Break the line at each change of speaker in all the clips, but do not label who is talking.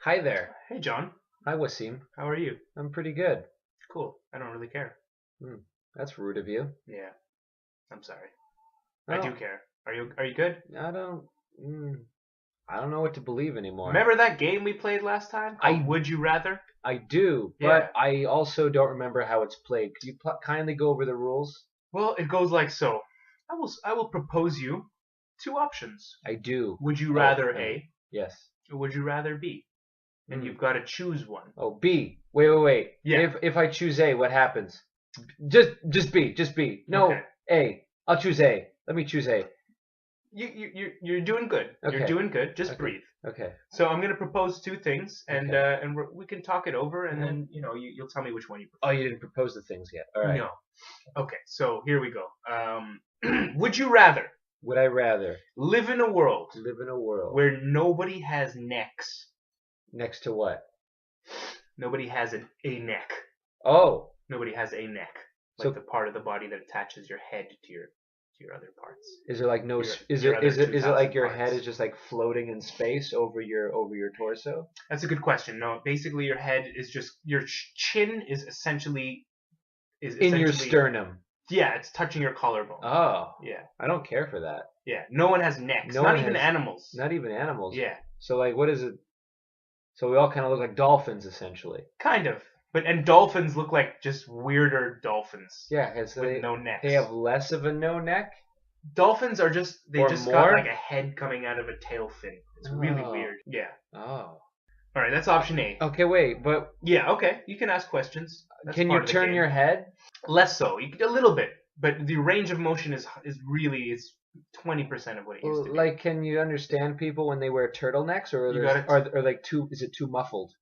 Hi there.
Hey, John.
Hi, Wassim.
How are you?
I'm pretty good.
Cool. I don't really care.
Hmm. That's rude of you.
Yeah, I'm sorry. I do
Oh,
care. Are you good?
I don't. Mm, I don't know what to believe anymore.
Remember that game we played last time called
I
Would You Rather?
I do,
Yeah.
but I also don't remember how it's played. Could you kindly go over the rules?
Well, it goes like so. I will propose you two options.
I do.
Would you
Oh,
rather
right.
A
Yes.
or would you rather B? And
Hmm.
you've got to choose one.
Oh, B. Wait.
Yeah.
If I choose A, what happens? Just B. Just B.
Okay.
No, A. I'll choose A. Let me choose A.
You're doing good. You're
Okay.
doing good. Just
Okay.
breathe.
Okay.
So I'm gonna propose two things, and
Okay.
we can talk it over, and
Mhm.
then you'll tell me which one you
Oh,
prefer.
you didn't propose the things yet. All right.
No. Okay, so here we go. Would you rather
Would I rather
live in a world
live in a world
where nobody has necks?
next to what?
Nobody has a neck.
Oh,
Nobody has a neck,
so
like the part of the body that attaches your head to your other parts.
is there like no?
Your
Is
your
it
other
is it is it like
2,000
your head
parts.
is just like floating in space over your torso?
That's a good question. No, basically your head is just your chin is essentially
In your sternum.
yeah, it's touching your collarbone.
Oh,
Yeah,
I don't care for that.
yeah. No one has necks.
No
Not
one
even
has,
animals.
not even animals.
Yeah,
So like, what is it? So we all kind of look like dolphins, essentially.
kind of. And dolphins look like just weirder dolphins
Yeah, so
with no necks.
they have less of a no neck
Dolphins are just they
or
just got
more.
like a head coming out of a tail fin. It's really
Oh,
weird. Yeah.
oh.
All right, that's option A.
Okay, wait, but
Yeah, okay. You can ask questions. That's
can you
part of the
turn
game.
your head?
Less so, a little bit, but the range of motion is really is 20% of what it used to be.
Like, can you understand people when they wear turtlenecks, or
You
there's,
got
are like too? Is it too muffled?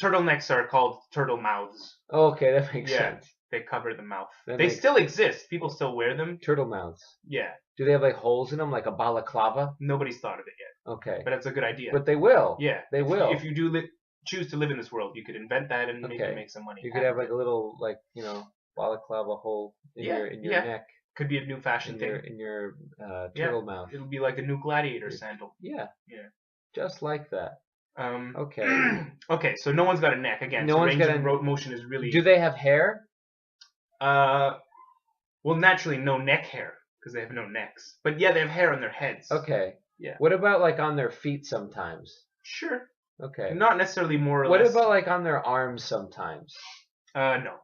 Turtlenecks are called turtle mouths.
Okay, that makes
Yeah,
sense.
they cover the mouth.
That
They
makes
still exist. People still wear them.
turtle mouths.
Yeah,
Do they have like holes in them, like a balaclava?
nobody's thought of it yet,
Okay,
but it's a good idea.
but they will.
Yeah,
They
if
will.
if you do choose to live in this world, you could invent that and maybe
Okay,
make some money.
you could have like a little, like, balaclava hole in
Yeah,
your
yeah.
neck,
Could be a new fashion
in
thing.
your
Yeah,
turtle mouth.
it'll be like a new gladiator
Your-
sandal.
Yeah,
Yeah.
just like that. Okay.
Okay, so no one's got a neck again.
No
So
one's
range
got
of
a.
motion is really.
Do they have hair?
Uh, well, naturally no neck hair because they have no necks. But yeah, they have hair on their heads.
Okay.
Yeah.
What about like on their feet sometimes?
Sure.
Okay.
Not necessarily more or
What
less.
about like on their arms sometimes?
No,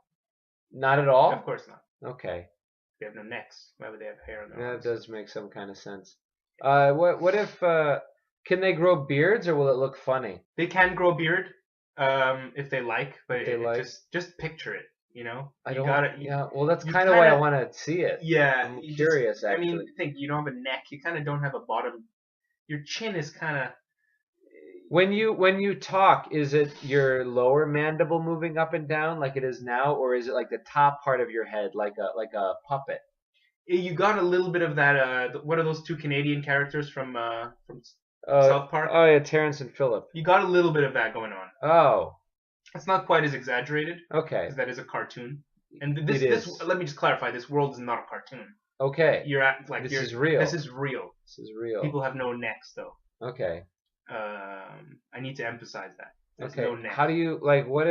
Not at all?
of course not.
Okay.
They have no necks. Why would they have hair on their
That
arms?
does make some kind of sense. What if can they grow beards or will it look funny?
They can grow a beard, if they like, but
If they like.
just picture it.
I
You
don't.
gotta.
Yeah. Well, that's
you
kind of why I
kinda-
want to see it.
Yeah.
I'm
you
curious,
I mean,
actually.
think you don't have a neck. You kind of don't have a bottom. Your chin is kind of.
When you talk, is it your lower mandible moving up and down like it is now, or is it like the top part of your head, like a puppet?
You got a little bit of that. What are those two Canadian characters from
Uh,
South Park?
oh yeah, Terrence and Phillip.
You got a little bit of that going on.
Oh,
It's not quite as exaggerated
okay.
because that is a cartoon. And
It
this
is.
let me just clarify. This world is not a cartoon.
Okay.
You're at like
This
you're,
is real.
This is real.
This is real.
People have no necks though.
Okay.
I need to emphasize that. There's
Okay.
no neck.
How do you like? What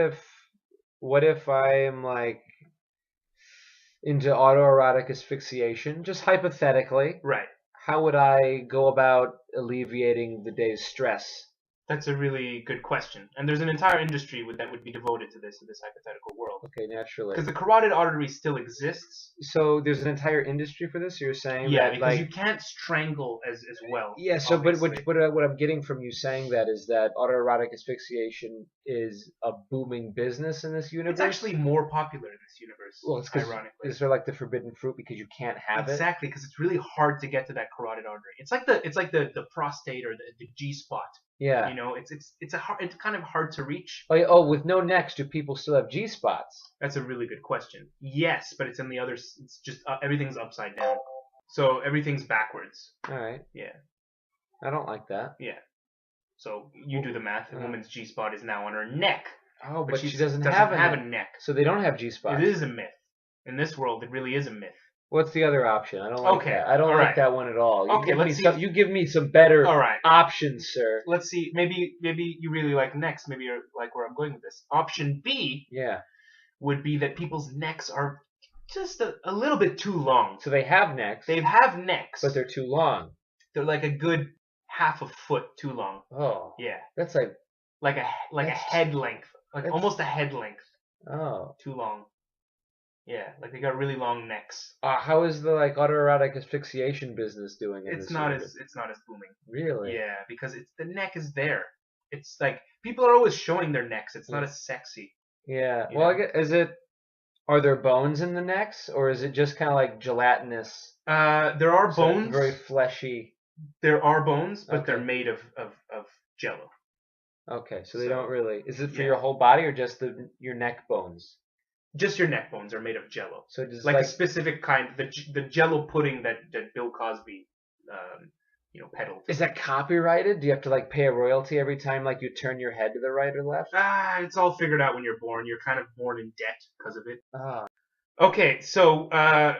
if I am like into autoerotic asphyxiation? Just hypothetically,
Right.
how would I go about alleviating the day's stress?
That's a really good question. And there's an entire industry that would be devoted to this hypothetical world.
Okay, naturally.
Because the carotid artery still exists.
So there's an entire industry for this. You're saying
Yeah,
that
because
like
you can't strangle as well.
yeah. So but
obviously.
what I'm getting from you saying that is that autoerotic asphyxiation is a booming business in this universe.
It's actually more popular in this universe.
Well, it's because
ironically.
is there like the forbidden fruit because you can't have it.
Exactly, because it's really hard to get to that carotid artery. It's like the prostate or the G spot.
Yeah.
It's kind of hard to reach.
Oh, with no necks, do people still have G spots?
That's a really good question. Yes, but it's in the other. It's just everything's upside down, so everything's backwards.
All right.
Yeah.
I don't like that.
Yeah. So you do the math. A woman's G spot is now on her neck.
Oh, but she doesn't
have
have
a neck.
So they don't have G spots.
It is a myth. In this world, it really is a myth.
What's the other option? I don't like
Okay,
that. I don't
all
like
right.
that one at all. You
Okay,
give me
let's see.
some. You give me some better
All right.
options, sir.
Let's see. Maybe you really like necks. Maybe you're like where I'm going with this. Option B
Yeah.
would be that people's necks are just a little bit too long.
So they have necks,
They have necks,
but they're too long.
they're like a good half a foot too long.
Oh.
Yeah,
That's like.
like a
That's-
head length, like
that's-
almost a head length
Oh.
too long. Yeah, like they got really long necks.
How is the like autoerotic asphyxiation business doing in
It's
this
not
area?
as booming.
Really?
Yeah, because it's the neck is there. It's like people are always showing their necks. It's not as sexy.
Yeah.
You
Well,
know?
is it? Are there bones in the necks, or is it just kind of like gelatinous?
There are
so
bones.
very fleshy.
There are bones, but
Okay.
they're made of jello.
Okay, so they
So,
don't really. Is it for
yeah.
your whole body or just your neck bones?
Just your neck bones are made of jello.
So just
Like a specific kind, the jello pudding that Bill Cosby, peddled.
is that copyrighted? Do you have to like pay a royalty every time like you turn your head to the right or left?
It's all figured out when you're born. You're kind of born in debt because of it.
Ah.
Okay, so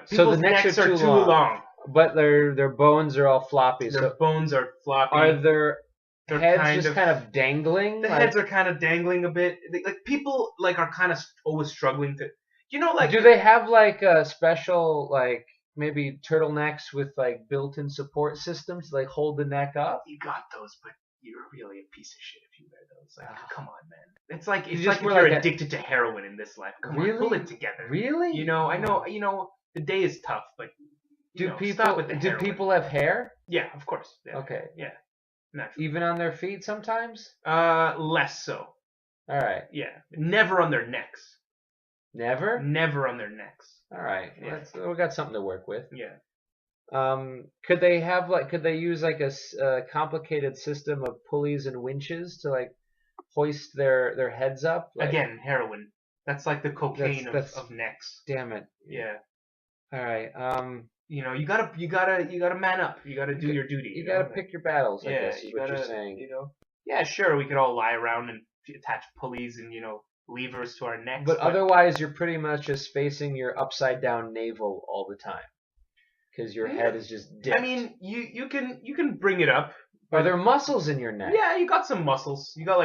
people's
the necks are too
long.
But their bones are all floppy.
Their
So
bones are floppy.
are their
They're
heads just kind of dangling?
The heads are kind of dangling a bit. Like people like are kind of always struggling to, like.
Do they have like a special like maybe turtlenecks with like built-in support systems to like hold the neck up?
You got those, but you're really a piece of shit if you wear those. Like, come on, man. It's like if
just wear
you're
like
addicted to heroin in this life. Come
Really?
on, pull it together.
Really?
I know. The day is tough, but
Do
stop with the
do
heroin.
people have hair?
Yeah, of course. Yeah.
Okay.
Yeah. Naturally.
Even on their feet sometimes?
Less so.
All right.
Yeah. Never on their necks.
Never?
Never on their necks.
All right.
Yeah.
We got something to work with.
Yeah.
Could they use like a complicated system of pulleys and winches to like hoist their heads up? Like,
Again, heroin. That's like the cocaine
That's-
of necks.
damn it.
Yeah.
All right.
You gotta man up. You gotta do your duty.
You gotta pick your battles, I
Yeah,
guess, is
you
what
gotta,
you're saying.
Yeah, sure, we could all lie around and attach pulleys and levers to our necks.
But otherwise, you're pretty much just facing your upside down navel all the time, because your head is just dipped.
I mean, you can bring it up.
Are there muscles in your neck?
Yeah, you got some muscles. You got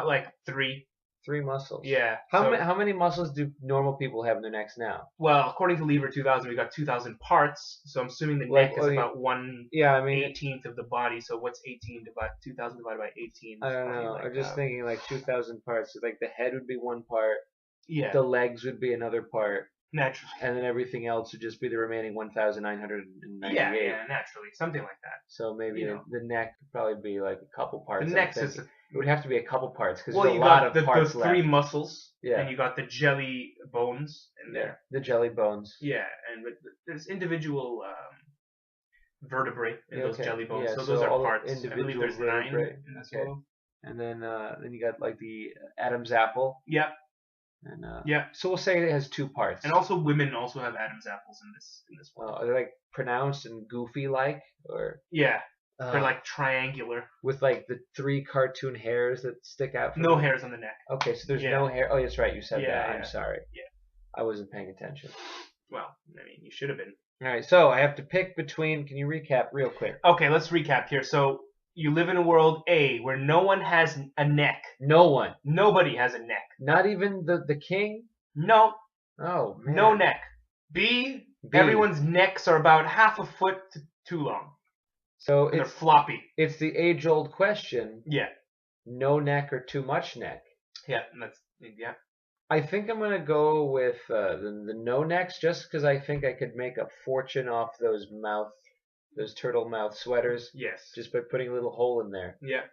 like three.
3 muscles.
Yeah.
How many muscles do normal people have in their necks now?
Well, according to Lever 2000, we got 2,000 parts. So I'm assuming the
Like,
neck is about 1/18
Yeah, I mean,
of the body. So what's 2,000 divided by 18?
I don't know. I'm just thinking like 2,000 parts. So like the head would be one part,
Yeah.
the legs would be another part,
Naturally.
and then everything else would just be the remaining 1,998.
Yeah, naturally, something like that.
So maybe
You know.
the neck could probably be like a couple parts.
The
I'm
neck's
thinking.
just
It would have to be a couple parts because
well,
there's a
you
lot
got
of
the
parts
3
left.
muscles,
Yeah.
and you got the jelly bones in there.
The jelly bones.
Yeah, and there's individual vertebrae in those
Okay.
jelly bones.
Yeah,
so those
so
are
all the
parts. I believe
individual
there's 9
vertebrae.
in this
Okay.
world.
And then you got like the Adam's apple.
Yeah,
And
yeah.
So we'll say it has 2 parts.
And also women also have Adam's apples in this world.
Are they like pronounced and goofy like, or
Yeah, they're
uh,
like triangular.
with like the 3 cartoon hairs that stick out? From
No
them?
hairs on the neck.
Okay, so there's
Yeah.
no hair. Oh, that's right. You said
Yeah,
that.
yeah.
I'm sorry.
Yeah.
I wasn't paying attention.
Well, I mean, you should have been.
All right, so I have to pick between. Can you recap real quick?
Okay, let's recap here. So you live in a world A where no one has a neck.
No one.
Nobody has a neck.
Not even the king.
No,
Oh man.
no neck. B, everyone's necks are about half a foot too long.
So
And they're floppy.
it's the age-old question:
Yeah,
no neck or too much neck.
yeah, yeah.
I think I'm gonna go with the no necks, just because I think I could make a fortune off those turtle mouth sweaters,
Yes.
just by putting a little hole in there.
Yeah,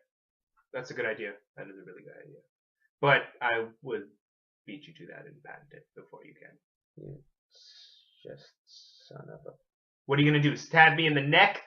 that's a good idea. That is a really good idea. But I would beat you to that and patent it before you can.
You just son of a.
What are you gonna do? Stab me in the neck?